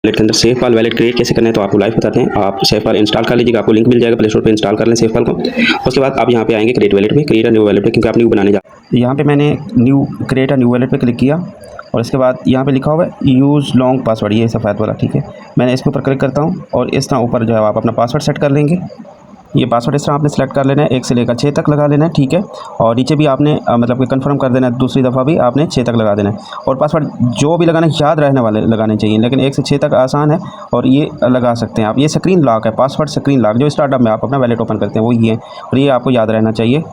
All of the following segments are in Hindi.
वैलेट के अंदर सेफ फाइल वैलेट क्रिएट कैसे करना है तो आपको लाइव बताते हैं। आप सेफ फाइल इंस्टॉल कर लीजिएगा, आपको लिंक मिल जाएगा, प्ले स्टोर पे इंस्टॉल कर लें सेफ फाइल को। उसके बाद आप यहाँ पे आएंगे क्रिएट वैलेट में, क्रिएट न्यू वैलेट पे, क्योंकि आप न्यू बनाने जा यहाँ पे मैंने न्यू क्रिएट न्यू वैलेट पे क्लिक किया और इसके बाद यहाँ पे लिखा हुआ है यूज़ लॉन्ग पासवर्ड, ये सफ़ेद वाला, ठीक है। मैंने इसके ऊपर क्लिक करता हूँ और इस तरह ऊपर जो है आप अपना पासवर्ड सेट कर लेंगे। ये पासवर्ड इस तरह आपने सेलेक्ट कर लेना है, 1 से लेकर 6 तक लगा लेना है, ठीक है। और नीचे भी आपने मतलब कि कंफर्म कर देना है, दूसरी दफ़ा भी आपने 6 तक लगा देना है। और पासवर्ड जो भी लगाना याद रहने वाले लगाने चाहिए, लेकिन 1 से 6 तक आसान है और ये लगा सकते हैं आप। ये स्क्रीन लॉक है, पासवर्ड स्क्रीन लॉक जो स्टार्टअप में आप अपना वैलेट ओपन करते हैं वो ये है और ये आपको याद रहना चाहिए।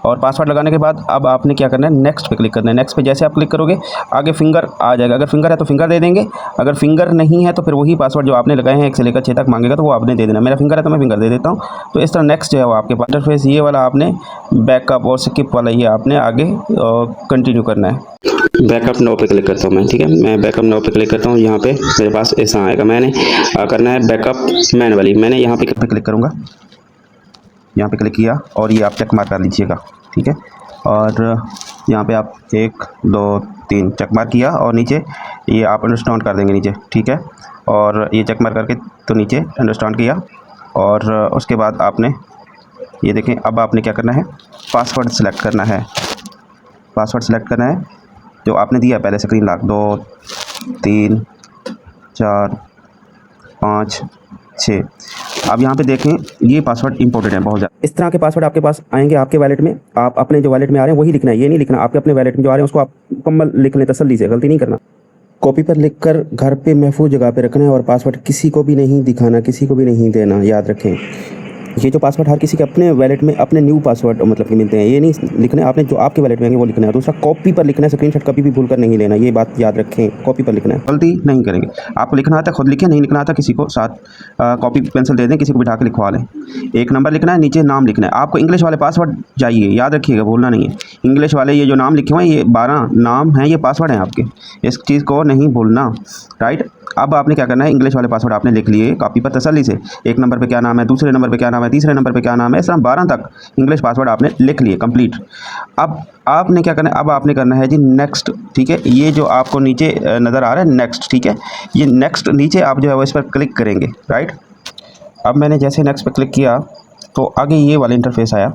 और पासवर्ड लगाने के बाद अब आपने क्या करना है, नेक्स्ट पे क्लिक करना है। नेक्स्ट पे जैसे आप क्लिक करोगे आगे फिंगर आ जाएगा, अगर फिंगर है तो फिंगर दे देंगे, अगर फिंगर नहीं है तो फिर वही पासवर्ड जो आपने लगाए हैं 1 से लेकर 6 तक मांगेगा तो वो आपने दे देना। मेरा फिंगर है तो मैं फिंगर दे देता हूँ। तो इस तरह नेक्स्ट जो है वो आपके पास इंटरफेस ये वाला आपने बैकअप और स्किप वाला ये आपने आगे कंटिन्यू करना है। बैकअप नाउ पे क्लिक करता हूँ मैं, ठीक है। मैं बैकअप नाउ पे क्लिक करता हूँ, यहाँ पे मेरे पास ऐसा आएगा। मैंने करना है बैकअप मैनुअली, मैंने यहाँ पे क्लिक करूँगा, यहाँ पे क्लिक किया और ये आप चेक मार्क कर लीजिएगा, ठीक है। और यहाँ पे आप 1 2 3 चेक मार्क किया और नीचे ये आप अंडरस्टैंड कर देंगे नीचे, ठीक है। और ये चेक मार्क करके तो नीचे अंडरस्टैंड किया और उसके बाद आपने ये देखें, अब आपने क्या करना है, पासवर्ड सेलेक्ट करना है। पासवर्ड सेलेक्ट करना है जो आपने दिया पहले स्क्रीन लॉक 2 3 4 5 6। अब यहाँ पे देखें ये पासवर्ड इंपॉर्टेंट है बहुत ज़्यादा। इस तरह के पासवर्ड आपके पास आएंगे आपके वैलेट में, आप अपने जो वैलेट में आ रहे हैं वही लिखना है, ये नहीं लिखना आपके अपने वैलेट में जो आ रहे हैं उसको आप मुकम्मल लिख लें, तसल्ली से, गलती नहीं करना। कॉपी पर लिखकर घर पे महफूज जगह पे रखना है और पासवर्ड किसी को भी नहीं दिखाना, किसी को भी नहीं देना, याद रखें। ये जो पासवर्ड हर किसी के अपने वैलेट में अपने न्यू पासवर्ड मतलब कि मिलते हैं, ये नहीं लिखना है आपने, जो आपके वैलेट में आएंगे वो लिखना है। दूसरा कॉपी पर लिखना है, स्क्रीनशॉट कभी भी भूल कर नहीं लेना, ये बात याद रखें, कॉपी पर लिखना है, गलती नहीं करेंगे। आपको लिखना आता है खुद लिखें, नहीं लिखना आता किसी को साथ कॉपी पेंसिल दे दें, किसी को बिठा के लिखवा लें। 1 नंबर लिखना है, नीचे नाम लिखना है। आपको इंग्लिश वाले पासवर्ड चाहिए, याद रखिएगा, भूलना नहीं है। इंग्लिश वाले ये जो नाम लिखे हुए हैं ये 12 नाम हैं, ये पासवर्ड हैं आपके, इस चीज़ को नहीं भूलना, राइट। अब आपने क्या करना है, इंग्लिश वाले पासवर्ड आपने लिख लिए कॉपी पर तसल्ली से। 1 नंबर पे क्या नाम है, दूसरे नंबर पे क्या नाम है, तीसरे नंबर पे क्या नाम है, इस तरह 12 तक इंग्लिश पासवर्ड आपने लिख लिए कंप्लीट। अब आपने क्या करना है, अब आपने करना है जी नेक्स्ट, ठीक है। ये जो आपको नीचे नज़र आ रहा है नेक्स्ट, ठीक है, ये नेक्स्ट नीचे आप जो है वो इस पर क्लिक करेंगे, राइट। अब मैंने जैसे नेक्स्ट पे क्लिक किया तो आगे ये वाला इंटरफेस आया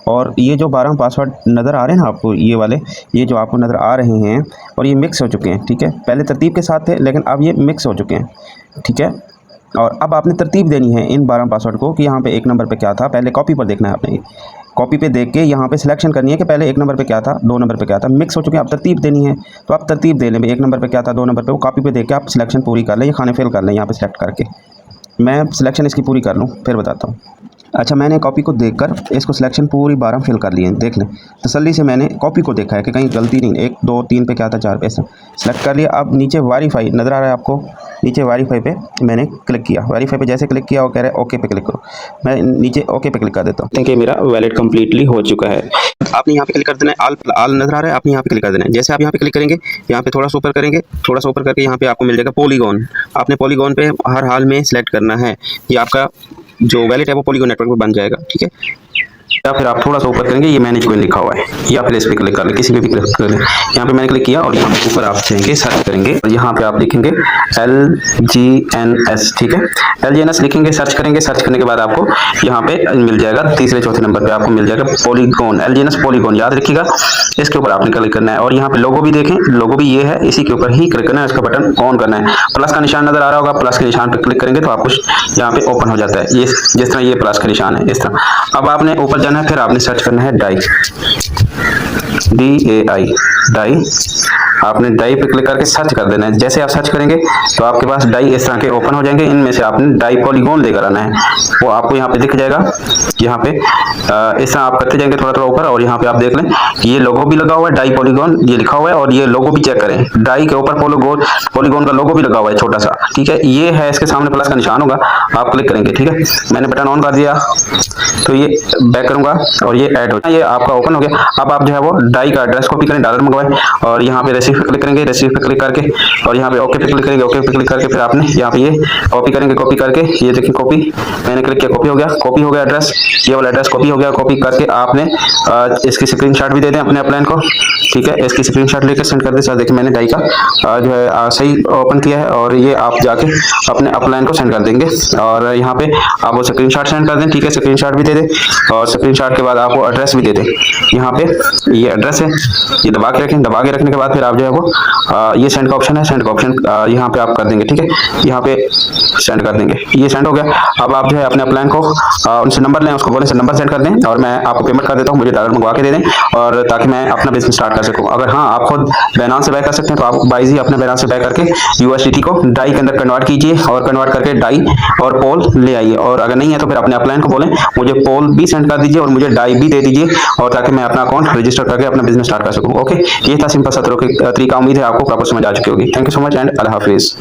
और ये जो 12 पासवर्ड नज़र आ रहे हैं ना आपको, ये वाले ये जो आपको नज़र आ रहे हैं और ये मिक्स हो चुके हैं, ठीक है। पहले तरतीब के साथ थे लेकिन अब ये मिक्स हो चुके हैं, ठीक है। और अब आपने तरतीब देनी है इन 12 पासवर्ड को कि यहाँ पे 1 नंबर पे क्या था, पहले कॉपी पर देखना है आपने, कॉपी पे देख के यहाँ पे सिलेक्शन करनी है कि पहले 1 नंबर पे क्या था, 2 नंबर पे क्या था, मिक्स हो चुके हैं, अब तरतीब देनी है तो आप तरतीब दे लें। 1 नंबर पे क्या था, 2 नंबर पे, वो कॉपी पे देख के आप सिलेक्शन पूरी कर लें, ये खाने फेल कर लें यहाँ पे सिलेक्ट करके। मैं सिलेक्शन इसकी पूरी कर लूँ फिर बताता हूँ। अच्छा, मैंने कॉपी को देखकर इसको सिलेक्शन पूरी 12 फिल कर लिए हैं, देख लें तसल्ली से, मैंने कॉपी को देखा है कि कहीं गलती नहीं, 1 2 3 पे क्या था, 4 पे, ऐसा सेलेक्ट कर लिया। अब नीचे वेरीफाई नज़र आ रहा है आपको, नीचे वेरीफाई पे मैंने क्लिक किया, वेरीफाई पे जैसे क्लिक किया वो कह रहा है ओके पे क्लिक करो, मैं नीचे ओके पे क्लिक कर देता हूँ। देखिए मेरा वैलेट कम्प्लीटली हो चुका है। आपने यहाँ पे क्लिक कर देना है, आल नज़र आ रहा है, आपने यहाँ पे क्लिक कर देना है। जैसे आप यहाँ पे क्लिक करेंगे, यहाँ पे थोड़ा सा ऊपर करेंगे, थोड़ा सा ऊपर करके यहाँ पे आपको मिल जाएगा पॉलीगॉन। आपने पॉलीगॉन पे हर हाल में सेलेक्ट करना है, ये आपका जो वैलेट है वो पॉलीगॉन नेटवर्क पे बन जाएगा, ठीक है। या फिर आप थोड़ा सा ऊपर करेंगे, ये मैनेज कोइन लिखा हुआ है, या फिर इस पर क्लिक कर लें, किसी पे भी क्लिक कर लें। यहाँ पे मैंने क्लिक किया और यहाँ पे ऊपर आप जाएंगे, सर्च करेंगे और यहाँ पे आप लिखेंगे LGNS, ठीक है। LGNS लिखेंगे, सर्च करेंगे, सर्च करने के बाद आपको यहाँ पे मिल जाएगा, तीसरे चौथे नंबर पे आपको मिल जाएगा पॉलीगॉन, LGNS पॉलीगॉन, याद रखिएगा। इसके ऊपर आपने क्लिक करना है और यहाँ पे लोगो भी देखें, लोगो भी ये है, इसी के ऊपर ही क्लिक करना है, इसका बटन ऑन करना है। प्लस का निशान नजर आ रहा होगा, प्लस के निशान पर क्लिक करेंगे तो आपको यहाँ पे ओपन हो जाता है, ये जिस तरह ये प्लस का निशान है इस तरह। अब आपने ऊपर जाना है, फिर आपने सर्च करना है डाई, DAI, डाई। आपने डाई पे क्लिक करके सर्च कर देना है। जैसे आप सर्च करेंगे तो आपके पास डाई इस तरह के ओपन हो जाएंगे, इनमें से आपने डाई पॉलीगॉन लेकर आना है, वो आपको यहाँ पे दिख जाएगा। यहाँ पे इस तरह आप करते जाएंगे थोड़ा थोड़ा ऊपर और यहाँ पे आप देख लें ये लोगो भी लगा हुआ है, डाई पॉलीगॉन ये लिखा हुआ है, और ये लोगो भी चेक करें, डाई के ऊपर पॉलीगॉन का लोगो भी लगा हुआ है छोटा सा, ठीक है। ये है, इसके सामने प्लस का निशान होगा, आप क्लिक करेंगे, ठीक है। मैंने बटन ऑन कर दिया तो ये बैक करूंगा और ये ऐड हो, ये आपका ओपन हो गया। अब आप जो है वो डाई का एड्रेस कॉपी करें, डॉलर मंगवा हुआ है। और यहाँ पे रिसीव पे क्लिक करेंगे, रिसीव पे क्लिक करके और यहाँ पे ओके पे क्लिक करेंगे, ओके पे क्लिक करके फिर आपने यहाँ पे ये कॉपी करेंगे, कॉपी करके ये देखिए कॉपी मैंने क्लिक किया, कॉपी हो गया एड्रेस, ये वाला एड्रेस कॉपी हो गया। कॉपी करके आपने इसकी स्क्रीनशॉट भी दे दें अपने अपलाइन को, ठीक है। इसकी स्क्रीनशॉट लेकर सेंड कर दें। सर देखिए मैंने डाई का जो है सही ओपन किया है और ये आप जाके अपने अपलाइन को सेंड कर देंगे और यहाँ पे आप वो स्क्रीनशॉट सेंड कर दें, ठीक है। स्क्रीनशॉट भी दे दें और स्क्रीनशॉट के बाद आप वो एड्रेस भी दे दें। यहाँ पे ये एड्रेस है, ये दबा के रखें। दबा के रखने के बाद फिर आप जो है वो ये सेंड का ऑप्शन है, सेंड का ऑप्शन यहाँ पे आप कर देंगे, ठीक है। यहाँ पे सेंड कर देंगे, ये सेंड हो गया। अब आप जो है अपने अपलाइन को उनसे नंबर लें, उसको बोलें सर नंबर सेंड कर दें और मैं आपको पेमेंट कर देता हूँ, मुझे डॉलर मंगवा के दे दें और ताकि मैं अपना बिजनेस स्टार्ट कर सकूँ। अगर हाँ आप खुद बाइनेंस से बाय कर सकते हैं तो आप बाइजी अपने बाइनेंस से बाय करके USDT को डाई के अंदर कन्वर्ट कीजिए और कन्वर्ट करके डाई और पोल ले आइए। और अगर नहीं है तो फिर अपने अपलाइन को बोलें मुझे पोल भी सेंड कर दीजिए और मुझे डाई भी दे दीजिए और ताकि मैं अपना अकाउंट रजिस्टर करके अपना बिजनेस स्टार्ट कर सकूँ। ओके, ये था सिंपल सा तरीका। उम्मीद है आपको प्रॉपर समझ आ चुकी होगी। Thank you so much and अल्लाह हाफिज़।